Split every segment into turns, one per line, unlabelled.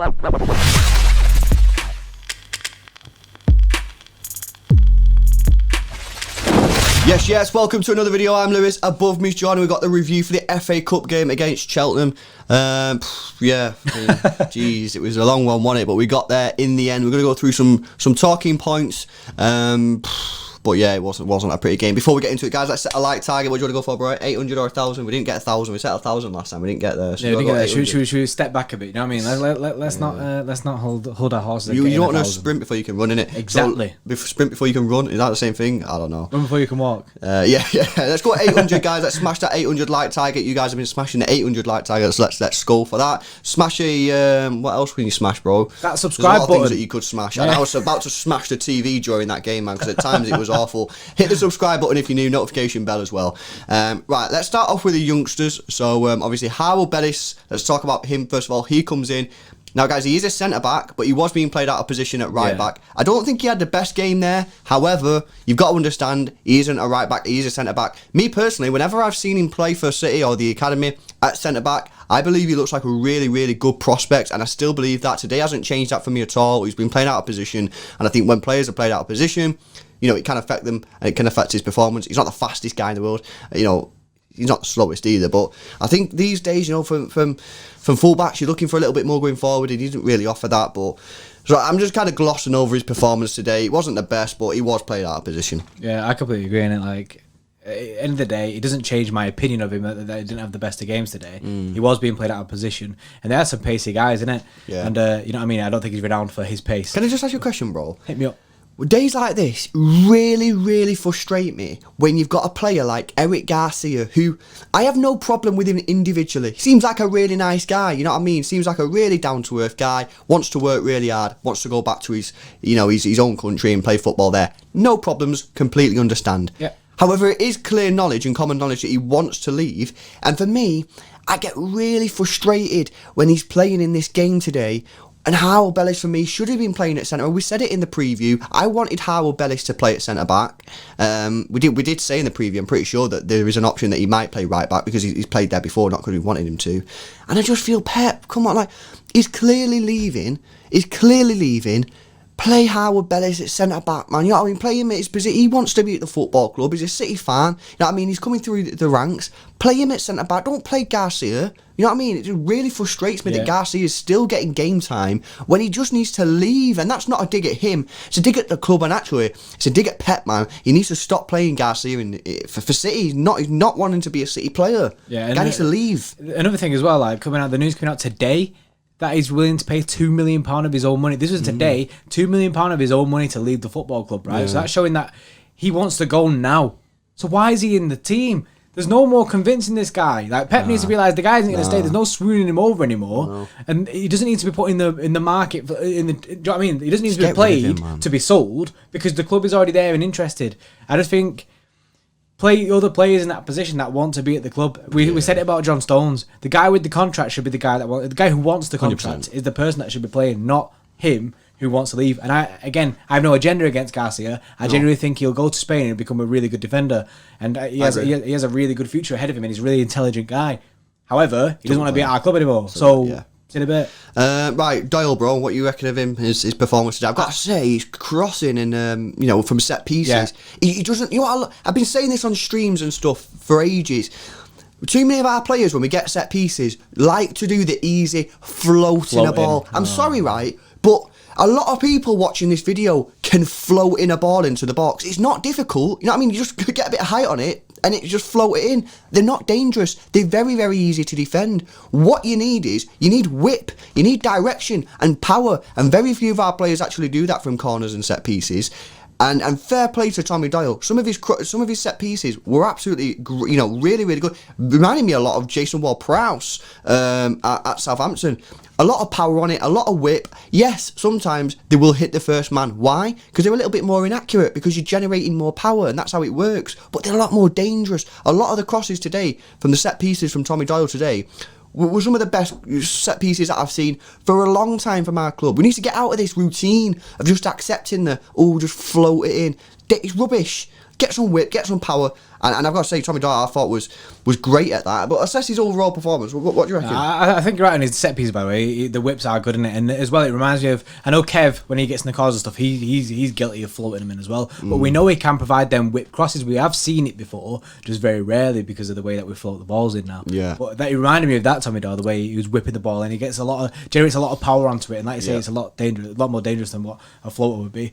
Yes, welcome to another video. I'm Lewis, above me's John, and we've got the review for the FA Cup game against Cheltenham. Jeez, it was a long one, wasn't it? But we got there in the end. We're going to go through some talking points. But yeah, it wasn't a pretty game. Before we get into it, guys, let's set a like target. What do you want to go for, bro? 800 or 1,000? We didn't get 1,000. We set 1,000 last time. We didn't get there. So
yeah, we didn't get there. Should we step back a bit? You know what I mean? Let's not hold our horses.
You don't know sprint before you can run, innit?
Exactly.
So, sprint before you can run. Is that the same thing? I don't know.
Run before you can walk.
Yeah. Let's go 800, guys. Let's smash that 800 like target. You guys have been smashing the 800 like target. Let's go for that. Smash a what else can you smash, bro?
That subscribe button.
Things that you could smash. Yeah. And I was about to smash the TV during that game, man, because at times it was awful. Hit the subscribe button if you're new, notification bell as well. Right, let's start off with the youngsters. So obviously Harold Bellis, let's talk about him first of all. He comes in. Now guys, he is a centre back, but he was being played out of position at right back. I don't think he had the best game there. However, you've got to understand, he isn't a right back, he is a centre back. Me personally, whenever I've seen him play for City or the academy at centre back, I believe he looks like a really, really good prospect, and I still believe that. Today hasn't changed that for me at all. He's been playing out of position, and I think when players are played out of position, you know, it can affect them, and it can affect his performance. He's not the fastest guy in the world, you know, he's not the slowest either, but I think these days, you know, from fullbacks, you're looking for a little bit more going forward. He didn't really offer that, but so I'm just kind of glossing over his performance today. It wasn't the best, but he was played out of position.
Yeah, I completely agree on it. Like, at the end of the day, it doesn't change my opinion of him that he didn't have the best of games today. He was being played out of position, and there are some pacey guys, isn't it? Yeah. And you know what I mean? I don't think he's renowned for his pace.
Can I just ask you a question, bro?
Hit me up.
Days like this really, really frustrate me when you've got a player like Eric Garcia, who I have no problem with him individually. Seems like a really nice guy, you know what I mean? Seems like a really down-to-earth guy, wants to work really hard, wants to go back to his own country and play football there. No problems, completely understand.
Yeah.
However, it is clear knowledge and common knowledge that he wants to leave, and for me, I get really frustrated when he's playing in this game today. And Harold Bellis, for me, should have been playing at centre. We said it in the preview. I wanted Harold Bellis to play at centre back. We did say in the preview, I'm pretty sure, that there is an option that he might play right back because he's played there before, not because we wanted him to. And I just feel, Pep, come on, like, he's clearly leaving. Play Harold Bellis at centre back, man. You know what I mean? Play him at his position. He wants to be at the football club. He's a City fan. You know what I mean? He's coming through the ranks. Play him at centre back. Don't play Garcia. You know what I mean? It just really frustrates me that Garcia is still getting game time when he just needs to leave. And that's not a dig at him. It's a dig at the club. And actually, it's a dig at Pep, man. He needs to stop playing Garcia for City. He's not wanting to be a City player.
Yeah,
the guy needs to leave.
Another thing as well, like the news coming out today, that he's willing to pay £2 million of his own money. This was today, £2 million of his own money to leave the football club, right? Yeah. So that's showing that he wants to go now. So why is he in the team? There's no more convincing this guy. Like, Pep needs to realise the guy isn't going to stay. There's no swooning him over anymore, and he doesn't need to be put in the market. Do you know what I mean? He doesn't need to be played to be sold because the club is already there and interested. I just think, play other players in that position that want to be at the club. We said it about John Stones. The guy with the contract should be the guy the guy who wants the contract 100%. Is the person that should be playing, not him who wants to leave. And I have no agenda against Garcia. I genuinely think he'll go to Spain and become a really good defender. And he has a really good future ahead of him, and he's a really intelligent guy. However, he doesn't want to be at our club anymore. So in a bit.
Right, Doyle, bro, what you reckon of him, his performance today? I've got to say, he's crossing and, from set pieces. Yeah. He doesn't, I've been saying this on streams and stuff for ages. Too many of our players, when we get set pieces, like to do the easy floating a ball. I'm sorry, right, but a lot of people watching this video can float in a ball into the box. It's not difficult. You know what I mean? You just get a bit of height on it and it just float it in. They're not dangerous. They're very, very easy to defend. What you need is, you need whip, you need direction and power. And very few of our players actually do that from corners and set pieces. And fair play to Tommy Doyle. Some of his set pieces were absolutely, really, really good. Reminding me a lot of Jason Ward-Prowse at Southampton. A lot of power on it, a lot of whip. Yes, sometimes they will hit the first man. Why? Because they're a little bit more inaccurate, because you're generating more power, and that's how it works. But they're a lot more dangerous. A lot of the crosses today, from the set pieces from Tommy Doyle today, were some of the best set pieces that I've seen for a long time from our club. We need to get out of this routine of just accepting just float it in. It's rubbish. Get some whip, get some power, And I've got to say, Tommy Doyle, I thought was great at that. But assess his overall performance. What do you reckon?
I think you're right on his set piece, by the way. The whips are good in it, and as well, it reminds me of. I know Kev, when he gets in the cars and stuff, he's guilty of floating them in as well. But we know he can provide them whip crosses. We have seen it before, just very rarely because of the way that we float the balls in now.
Yeah.
But that reminded me of that Tommy Doyle, the way he was whipping the ball, and he gets generates a lot of power onto it, and like you say, it's a lot more dangerous than what a floater would be.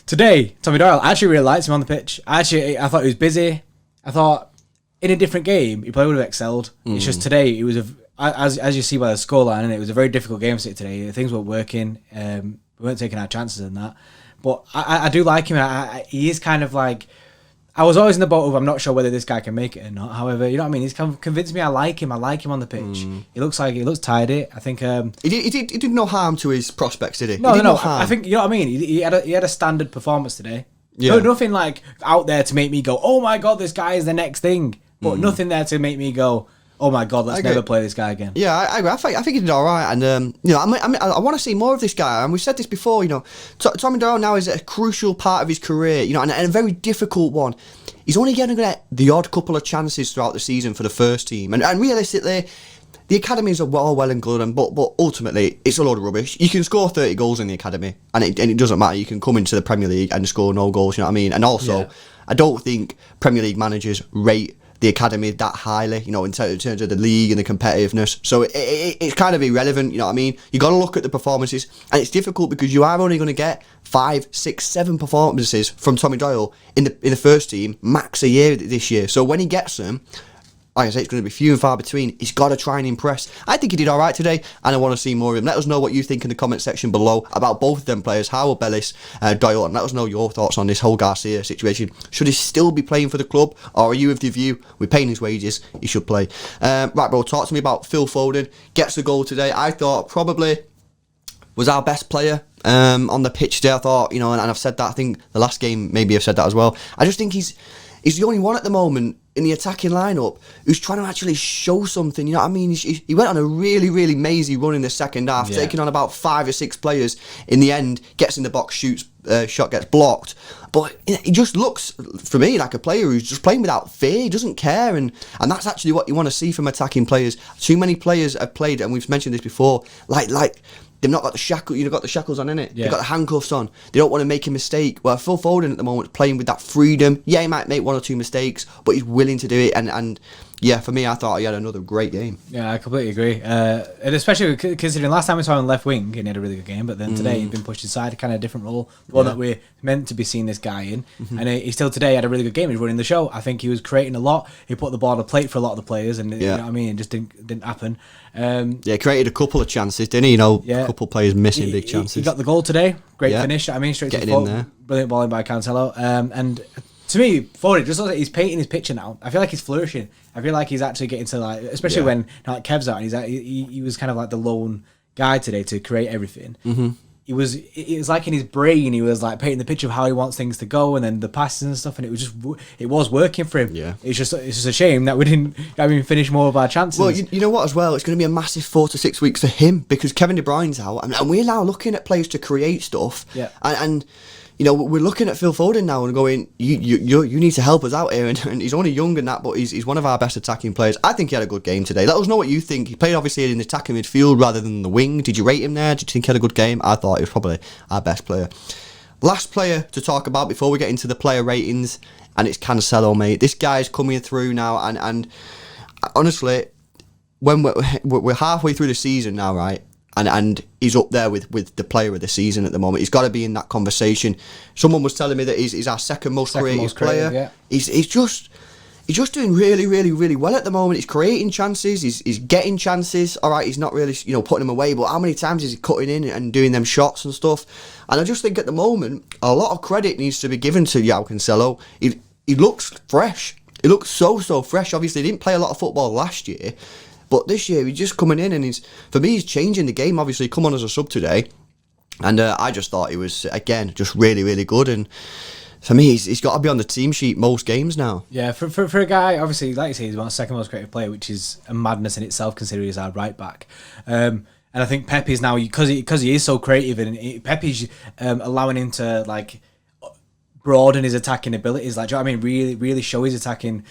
Today, Tommy Doyle, I actually really liked him on the pitch. I thought he was busy. I thought in a different game, he probably would have excelled. It's just today, it was as you see by the scoreline, and it was a very difficult game for City today. Things weren't working. We weren't taking our chances in that. But I do like him. He is kind of like. I was always in the boat of I'm not sure whether this guy can make it or not. However, you know what I mean. He's convinced me I like him. I like him on the pitch. He looks tidy. I think
he did no harm to his prospects, did he?
No. I think you know what I mean. He had a standard performance today.
Yeah.
No, nothing like out there to make me go, oh my god, this guy is the next thing. But nothing there to make me go, oh my god, let's never play this guy again.
Yeah, I agree. I think he did all right, and you know, I want to see more of this guy. And we've said this before. You know, Tommy Doyle now is a crucial part of his career. You know, and a very difficult one. He's only going to get the odd couple of chances throughout the season for the first team, and realistically, the academies are all well and good, but ultimately it's a load of rubbish. You can score 30 goals in the academy, and it doesn't matter. You can come into the Premier League and score no goals. You know what I mean? And also, I don't think Premier League managers rate the academy that highly, you know, in terms of the league and the competitiveness. So it's kind of irrelevant, you know what I mean? You got to look at the performances, and it's difficult because you are only going to get 5, 6, 7 performances from Tommy Doyle in the first team, max a year this year. So when he gets them, like I say, it's going to be few and far between. He's got to try and impress. I think he did all right today, and I want to see more of him. Let us know what you think in the comment section below about both of them players, Howard Bellis, Doyle, and let us know your thoughts on this whole Garcia situation. Should he still be playing for the club, or are you of the view, we're paying his wages, he should play? Right, bro, talk to me about Phil Foden. Gets the goal today. I thought probably was our best player on the pitch today. I thought, you know, and I've said that, I think the last game maybe I've said that as well. I just think he's the only one at the moment in the attacking lineup who's trying to actually show something, you know what I mean? He went on a really, really mazy run in the second half, taking on about 5 or 6 players. In the end, gets in the box, shoots, shot gets blocked. But he just looks, for me, like a player who's just playing without fear. He doesn't care, and that's actually what you want to see from attacking players. Too many players have played, and we've mentioned this before, like they've not got the shackle. You've got the shackles on, innit? They've got the handcuffs on. They don't want to make a mistake. Well, Phil Foden at the moment is playing with that freedom. Yeah, he might make 1 or 2 mistakes, but he's willing to do it. And yeah, for me, I thought he had another great game.
Yeah, I completely agree. And especially considering last time we saw him left wing, and he had a really good game. But then today he's been pushed inside, a kind of different role, the one that we're meant to be seeing this guy in. And he still today had a really good game. He's running the show. I think he was creating a lot. He put the ball on the plate for a lot of the players, and you know what I mean, it just didn't happen.
Created a couple of chances, didn't he? You know, a couple of players missing big chances.
He got the goal today. Great finish. I mean, straight to the foot. In there. Brilliant ball in by Cancelo. And to me, Foden just looks like he's painting his picture now. I feel like he's flourishing. I feel like he's actually getting to, like, especially when like Kev's out, and he was kind of like the lone guy today to create everything. It was like in his brain, he was like painting the picture of how he wants things to go, and then the passes and stuff, and it was working for him. Yeah, it's just a shame that we didn't finish more of our chances.
Well, you know what, as well, it's going to be a massive 4 to 6 weeks for him because Kevin De Bruyne's out, and we're now looking at players to create stuff. Yeah, and you know, we're looking at Phil Foden now and going, you need to help us out here. And he's only young and that, but he's one of our best attacking players. I think he had a good game today. Let us know what you think. He played obviously in the attacking midfield rather than the wing. Did you rate him there? Did you think he had a good game? I thought he was probably our best player. Last player to talk about before we get into the player ratings, and it's Cancelo, mate. This guy's coming through now, and honestly, when we're halfway through the season now, right? And he's up there with the player of the season at the moment. He's got to be in that conversation. Someone was telling me that he's our second most creative player. Yeah. He's just doing really, really, really well at the moment. He's creating chances. He's getting chances. All right, he's not really putting them away. But how many times is he cutting in and doing them shots and stuff? And I just think at the moment a lot of credit needs to be given to João Cancelo. He looks fresh. He looks so fresh. Obviously, he didn't play a lot of football last year. But this year, he's just coming in, and he's changing the game. Obviously, come on as a sub today, and I just thought he was, again, just really, really good. And for me, he's got to be on the team sheet most games now.
Yeah, for a guy, obviously, like you say, he's one of the second most creative player, which is a madness in itself, considering he's our right back. And I think Pep is now, because he is so creative, and Pep is allowing him to, like, broaden his attacking abilities. Like, do you know what I mean? Really, really show his attacking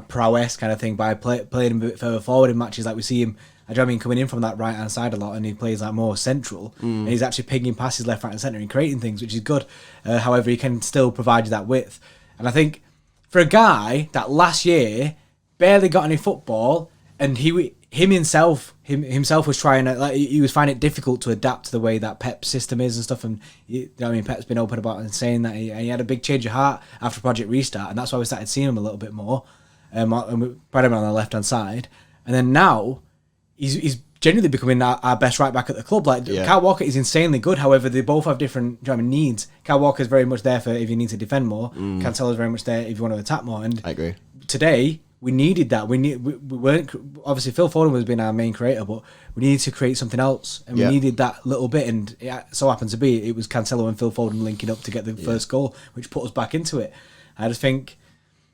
prowess kind of thing by playing him a bit further forward in matches. Like we see him, do you know what I mean, coming in from that right hand side a lot, and he plays like more central, and he's actually pinging passes left, right, and centre and creating things, which is good. However, he can still provide you that width, and I think for a guy that last year barely got any football, and himself was trying to, like, he was finding it difficult to adapt to the way that Pep's system is and stuff, and you know what I mean, Pep's been open about and saying that he had a big change of heart after Project Restart, and that's why we started seeing him a little bit more, and we put him on the left hand side, and then now he's genuinely becoming our best right back at the club. Like, Kyle Walker is insanely good. However, they both have different, do you know what I mean, needs. Kyle Walker is very much there for if you need to defend more. Cancelo's very much there if you want to attack more. And
I agree.
Today we needed that. We weren't, obviously Phil Foden was being our main creator, but we needed to create something else, and we needed that little bit. And it so happened to be it was Cancelo and Phil Foden linking up to get the first goal, which put us back into it. I just think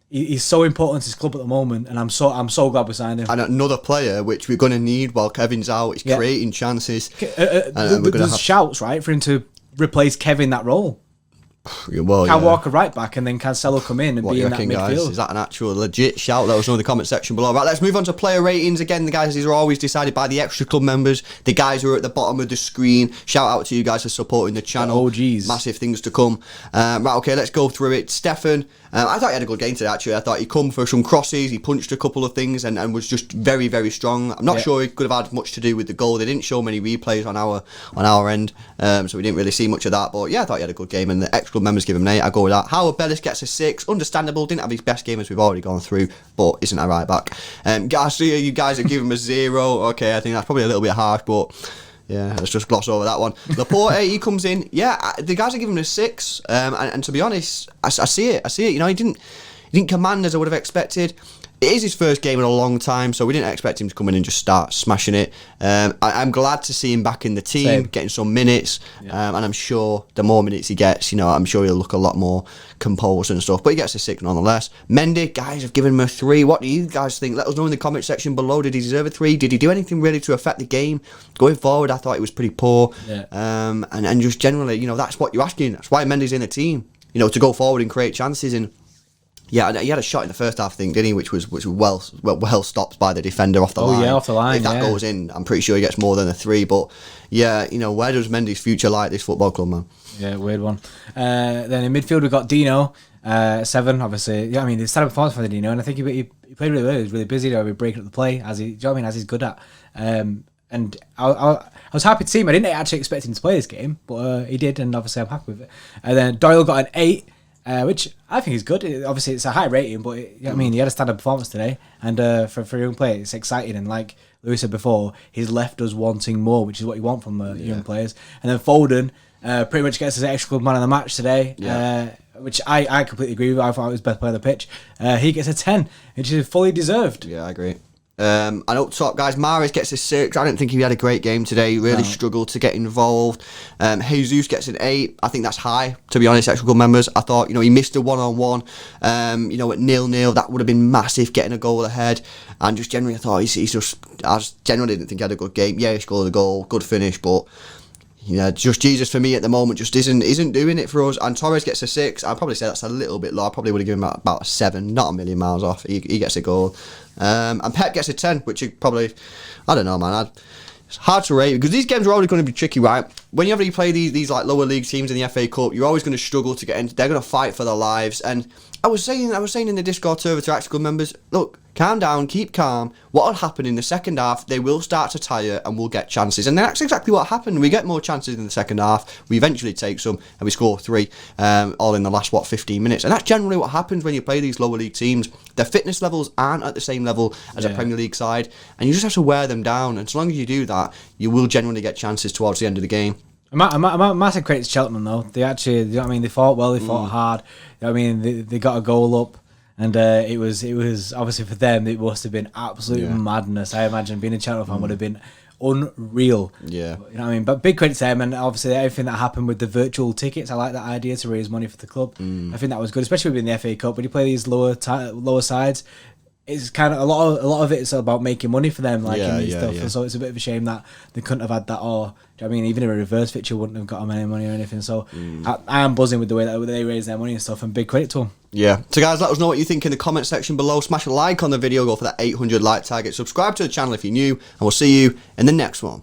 he's so important to his club at the moment, and I'm so glad we signed him. And
another player which we're going to need while Kevin's out is creating chances.
There's shouts, right, for him to replace Kevin that role.
Well,
Kyle Walker right back, and then Cancelo come in and be in that midfield. Guys?
Is that an actual legit shout? Let us know in the comment section below. Right, let's move on to player ratings. Again, the guys, these are always decided by the extra club members, the guys who are at the bottom of the screen. Shout out to you guys for supporting the channel.
Oh, geez.
Massive things to come. Right, okay, let's go through it. Stefan, I thought he had a good game today, actually. I thought he come for some crosses, he punched a couple of things, and was just very, very strong. I'm not sure he could have had much to do with the goal. They didn't show many replays on our end, so we didn't really see much of that. But yeah, I thought he had a good game, and the extra club members give him an 8. I go with that. Howard Bellis gets a 6. Understandable, didn't have his best game as we've already gone through, but isn't a right back. Garcia, you guys have given him a 0. Okay, I think that's probably a little bit harsh, but yeah, let's just gloss over that one. Laporte, he comes in. Yeah, the guys are giving him a 6, and to be honest, I see it. You know, he didn't command as I would have expected. It is his first game in a long time, so we didn't expect him to come in and just start smashing it. I'm glad to see him back in the team, getting some minutes, and I'm sure the more minutes he gets, you know, I'm sure he'll look a lot more composed and stuff. But he gets a 6 nonetheless. Mendy, guys have given him a 3. What do you guys think? Let us know in the comment section below. Did he deserve a 3? Did he do anything really to affect the game? Going forward, I thought he was pretty poor. And just generally, you know, that's what you're asking. That's why Mendy's in the team, you know, to go forward and create chances. And yeah, he had a shot in the first half, I think, didn't he? Which was well stopped by the defender off the line.
Oh yeah, off the line.
If that goes in, I'm pretty sure he gets more than a 3. But yeah, you know, where does Mendy's future lie at this football club, man? Yeah,
weird one. Then in midfield we've got Dino, 7. Obviously, yeah, I mean, it's a performance for the Dino, and I think he played really well. He was really busy. They were breaking up the play as he, do you know what I mean, as he's good at. And I was happy to see him. I didn't actually expect him to play this game, but he did, and obviously I'm happy with it. And then Doyle got an 8. Which I think is good. Obviously, it's a high rating, but you know what I mean, he had a standard performance today, and for a young player, it's exciting. And like Louis said before, he's left us wanting more, which is what you want from young players. And then Foden pretty much gets his extra club man of the match today, which I completely agree with. I thought he was best player on the pitch. He gets a 10, which is fully deserved.
Yeah, I agree. And up top, guys, Mahrez gets a 6. I don't think he had a great game today. He really struggled to get involved. Jesus gets an 8. I think that's high, to be honest, extra club members. I thought, you know, he missed a 1-on-1. You know, at 0-0, that would have been massive, getting a goal ahead. And just generally, I thought I just generally didn't think he had a good game. Yeah, he scored a goal, good finish, but yeah, just Jesus for me at the moment just isn't doing it for us. And Torres gets a 6. I'd probably say that's a little bit low. I probably would have given him about a 7, not a million miles off. He gets a goal. And Pep gets a 10, which is probably, I don't know, man. It's hard to rate because these games are always going to be tricky, right? Whenever you play these like lower league teams in the FA Cup, you're always going to struggle to get in. They're going to fight for their lives. And I was saying in the Discord server to Active members, look, calm down, keep calm. What will happen in the second half, they will start to tire and we'll get chances. And that's exactly what happened. We get more chances in the second half. We eventually take some and we score 3, all in the last, 15 minutes. And that's generally what happens when you play these lower league teams. Their fitness levels aren't at the same level as a Premier League side. And you just have to wear them down. And as long as you do that, you will generally get chances towards the end of the game.
A massive credit to Cheltenham, though. They actually, you know what I mean, they fought well, they fought hard. You know what I mean, they got a goal up. And it was obviously for them, it must have been absolute madness. I imagine being a Cheltenham fan would have been unreal.
Yeah.
You know what I mean? But big credit to them, and obviously everything that happened with the virtual tickets. I like that idea to raise money for the club. I think that was good, especially in the FA Cup when you play these lower sides. it's kind of a lot of it's about making money for them, like
Yeah,
and
yeah,
stuff.
yeah.
And so it's a bit of a shame that they couldn't have had that. Or do you know what I mean, even a reverse fixture wouldn't have got them any money or anything. So I am buzzing with the way that they raise their money and stuff. And big credit to them.
Yeah. So guys, let us know what you think in the comment section below. Smash a like on the video. Go for that 800 like target. Subscribe to the channel if you're new. And we'll see you in the next one.